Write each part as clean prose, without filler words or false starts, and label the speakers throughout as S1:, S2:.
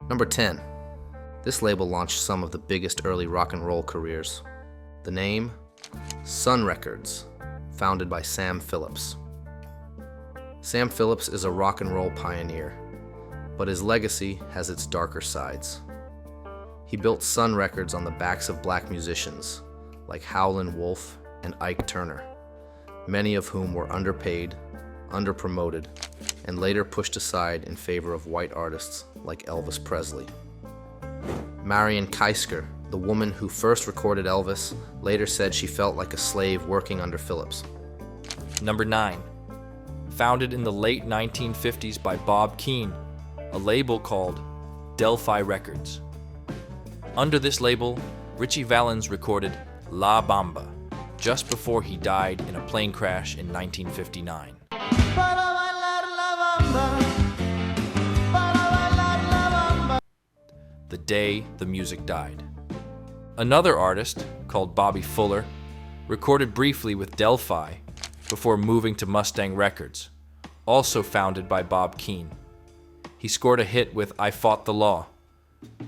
S1: Number 10. This label launched some of the biggest early rock and roll careers. The name? Sun Records, founded by Sam Phillips. Sam Phillips is a rock and roll pioneer, but his legacy has its darker sides. He built Sun Records on the backs of black musicians like Howlin' Wolf and Ike Turner, many of whom were underpaid, underpromoted, and later pushed aside in favor of white artists like Elvis Presley. Marion Keisker, the woman who first recorded Elvis, later said she felt like a slave working under Phillips.
S2: Number 9. Founded in the late 1950s by Bob Keane, a label called Delphi Records. Under this label, Ritchie Valens recorded La Bamba just before he died in a plane crash in 1959. The day the music died. Another artist, called Bobby Fuller, recorded briefly with Delphi before moving to Mustang Records, also founded by Bob Keane. He scored a hit with I Fought the Law,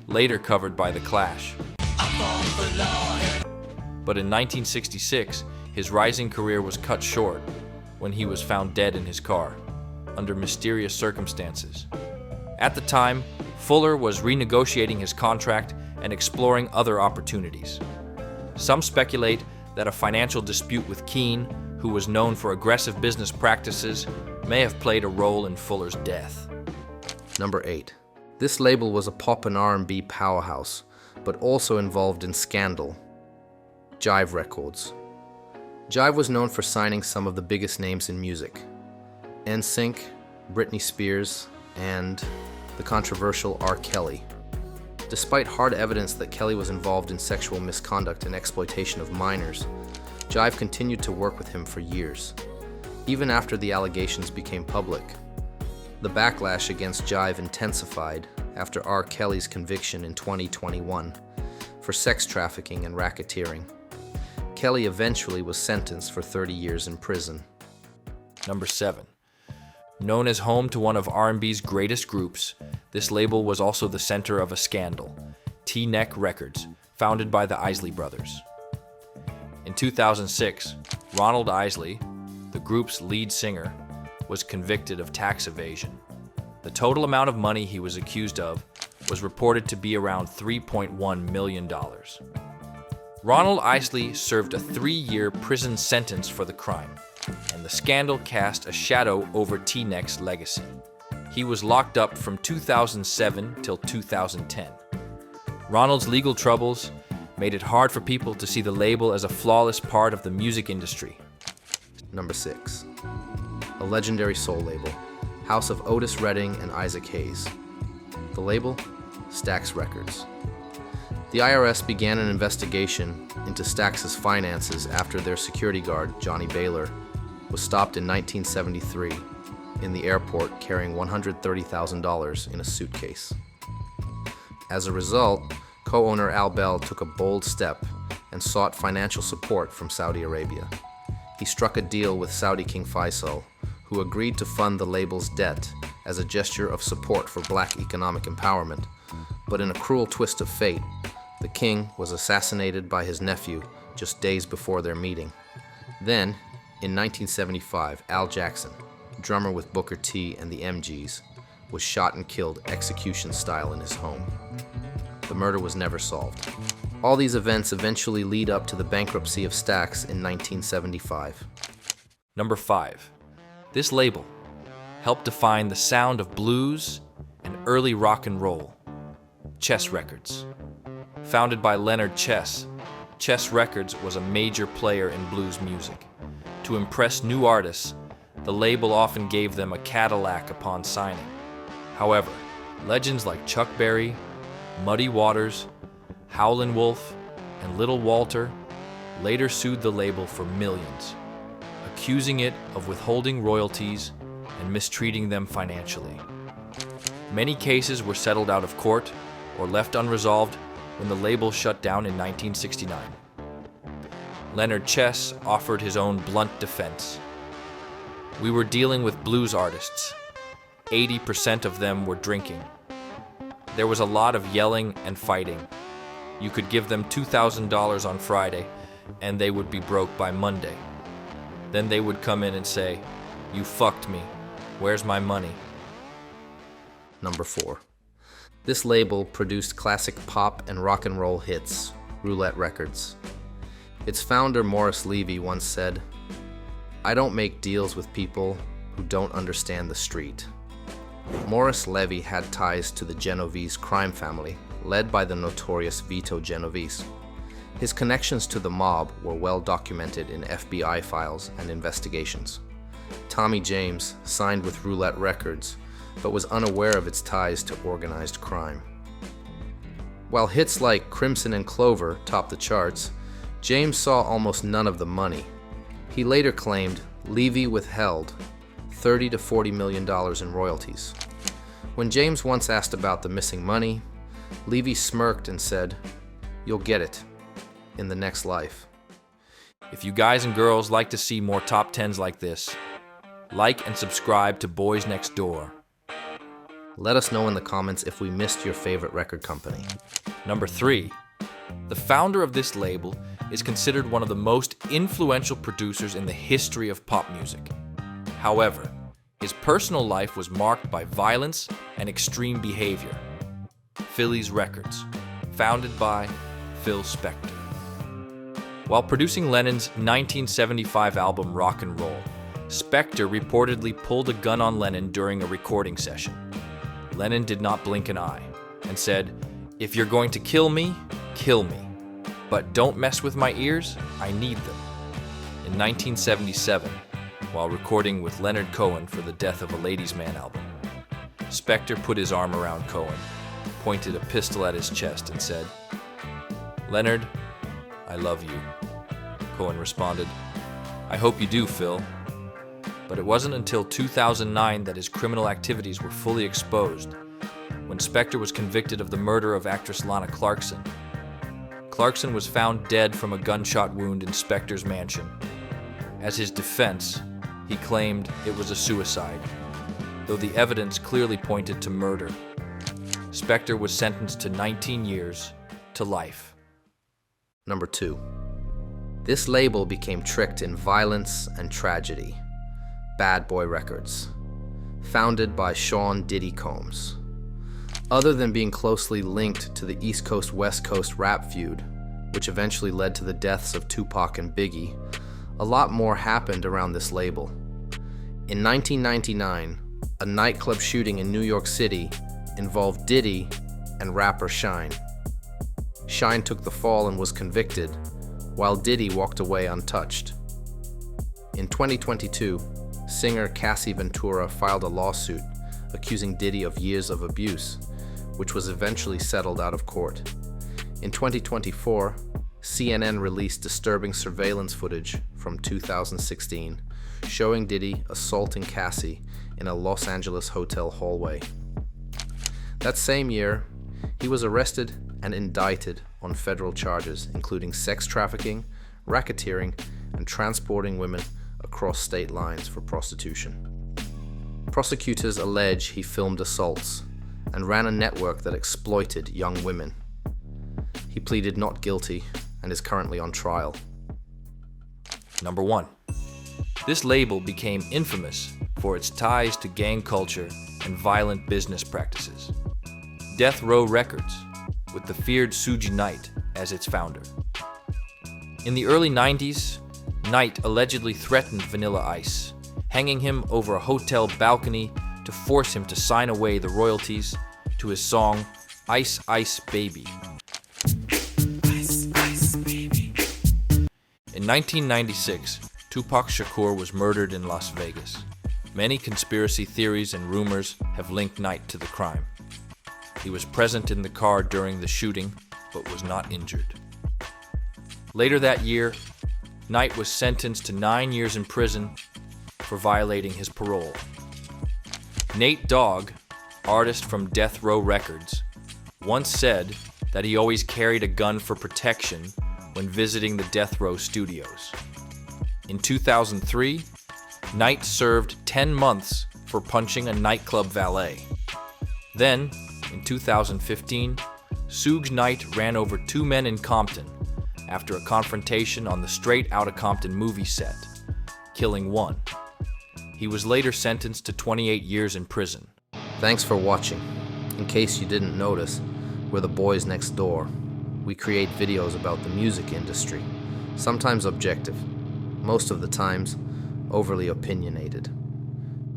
S2: later covered by The Clash. But in 1966, his rising career was cut short when he was found dead in his car, under mysterious circumstances. At the time, Fuller was renegotiating his contract and exploring other opportunities. Some speculate that a financial dispute with Keane, who was known for aggressive business practices, may have played a role in Fuller's death.
S1: Number 8. This label was a pop and R&B powerhouse, but also involved in scandal. Jive Records. Jive was known for signing some of the biggest names in music: NSYNC, Britney Spears, and the controversial R. Kelly. Despite hard evidence that Kelly was involved in sexual misconduct and exploitation of minors, Jive continued to work with him for years, even after the allegations became public. The backlash against Jive intensified after R. Kelly's conviction in 2021 for sex trafficking and racketeering. Kelly eventually was sentenced for 30 years in prison.
S2: Number 7. Known as home to one of R&B's greatest groups, this label was also the center of a scandal, T-Neck Records, founded by the Isley Brothers. In 2006, Ronald Isley, the group's lead singer, was convicted of tax evasion. The total amount of money he was accused of was reported to be around $3.1 million. Ronald Isley served a 3-year prison sentence for the crime, and the scandal cast a shadow over T-Neck's legacy. He was locked up from 2007 till 2010. Ronald's legal troubles made it hard for people to see the label as a flawless part of the music industry.
S1: Number 6. A legendary soul label, house of Otis Redding and Isaac Hayes. The label? Stax Records. The IRS began an investigation into Stax's finances after their security guard, Johnny Baylor, was stopped in 1973 in the airport carrying $130,000 in a suitcase. As a result, co-owner Al Bell took a bold step and sought financial support from Saudi Arabia. He struck a deal with Saudi King Faisal, who agreed to fund the label's debt as a gesture of support for black economic empowerment. But in a cruel twist of fate, the king was assassinated by his nephew just days before their meeting. Then, in 1975, Al Jackson, drummer with Booker T and the MGs, was shot and killed execution style in his home. The murder was never solved. All these events eventually lead up to the bankruptcy of Stax in 1975.
S2: Number 5. This label helped define the sound of blues and early rock and roll. Chess Records. Founded by Leonard Chess, Chess Records was a major player in blues music. To impress new artists, the label often gave them a Cadillac upon signing. However, legends like Chuck Berry, Muddy Waters, Howlin' Wolf, and Little Walter later sued the label for millions, accusing it of withholding royalties and mistreating them financially. Many cases were settled out of court or left unresolved when the label shut down in 1969. Leonard Chess offered his own blunt defense. "We were dealing with blues artists. 80% of them were drinking. There was a lot of yelling and fighting. You could give them $2,000 on Friday, and they would be broke by Monday. Then they would come in and say, "You fucked me. Where's my money?"
S1: Number 4. This label produced classic pop and rock and roll hits, Roulette Records. Its founder, Morris Levy, once said, "I don't make deals with people who don't understand the street." Morris Levy had ties to the Genovese crime family, led by the notorious Vito Genovese. His connections to the mob were well documented in FBI files and investigations. Tommy James signed with Roulette Records, but was unaware of its ties to organized crime. While hits like Crimson and Clover topped the charts, James saw almost none of the money. He later claimed Levy withheld $30 to $40 million in royalties. When James once asked about the missing money, Levy smirked and said, "You'll get it in the next life."
S2: If you guys and girls like to see more top 10s like this, like and subscribe to Boys Next Door.
S1: Let us know in the comments if we missed your favorite record company.
S2: Number 3. The founder of this label is considered one of the most influential producers in the history of pop music. However, his personal life was marked by violence and extreme behavior. Philly's Records, founded by Phil Spector. While producing Lennon's 1975 album Rock and Roll, Spector reportedly pulled a gun on Lennon during a recording session. Lennon did not blink an eye and said, "If you're going to kill me, kill me. But don't mess with my ears, I need them." In 1977, while recording with Leonard Cohen for the Death of a Ladies' Man album, Spector put his arm around Cohen, pointed a pistol at his chest, and said, "Leonard, I love you." Cohen responded, "I hope you do, Phil." But it wasn't until 2009 that his criminal activities were fully exposed, when Spector was convicted of the murder of actress Lana Clarkson. Clarkson was found dead from a gunshot wound in Spector's mansion. As his defense, he claimed it was a suicide, though the evidence clearly pointed to murder. Spector was sentenced to 19 years to life.
S1: Number 2. This label became tricked in violence and tragedy, Bad Boy Records, founded by Sean Diddy Combs. Other than being closely linked to the East Coast-West Coast rap feud, which eventually led to the deaths of Tupac and Biggie, a lot more happened around this label. In 1999, a nightclub shooting in New York City involved Diddy and rapper Shine. Shine took the fall and was convicted, while Diddy walked away untouched. In 2022, singer Cassie Ventura filed a lawsuit accusing Diddy of years of abuse, which was eventually settled out of court. In 2024, CNN released disturbing surveillance footage from 2016 showing Diddy assaulting Cassie in a Los Angeles hotel hallway. That same year, he was arrested and indicted on federal charges including sex trafficking, racketeering, and transporting women across state lines for prostitution. Prosecutors allege he filmed assaults and ran a network that exploited young women. He pleaded not guilty and is currently on trial.
S2: Number 1. This label became infamous for its ties to gang culture and violent business practices. Death Row Records, with the feared Suge Knight as its founder. In the early 90s, Knight allegedly threatened Vanilla Ice, hanging him over a hotel balcony to force him to sign away the royalties to his song Ice Ice Baby.
S3: Ice, ice, baby.
S2: In 1996, Tupac Shakur was murdered in Las Vegas. Many conspiracy theories and rumors have linked Knight to the crime. He was present in the car during the shooting, but was not injured. Later that year, Knight was sentenced to 9 years in prison for violating his parole. Nate Dogg, artist from Death Row Records, once said that he always carried a gun for protection when visiting the Death Row studios. In 2003, Knight served 10 months for punching a nightclub valet. Then, In 2015, Suge Knight ran over 2 men in Compton after a confrontation on the Straight Outta Compton movie set, killing one. He was later sentenced to 28 years in prison.
S1: Thanks for watching. In case you didn't notice, we're the boys next door. We create videos about the music industry, sometimes objective, most of the times overly opinionated.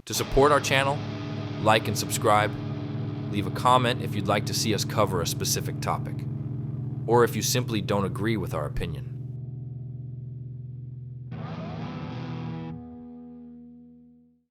S2: To support our channel, like and subscribe. Leave a comment if you'd like to see us cover a specific topic, or if you simply don't agree with our opinion.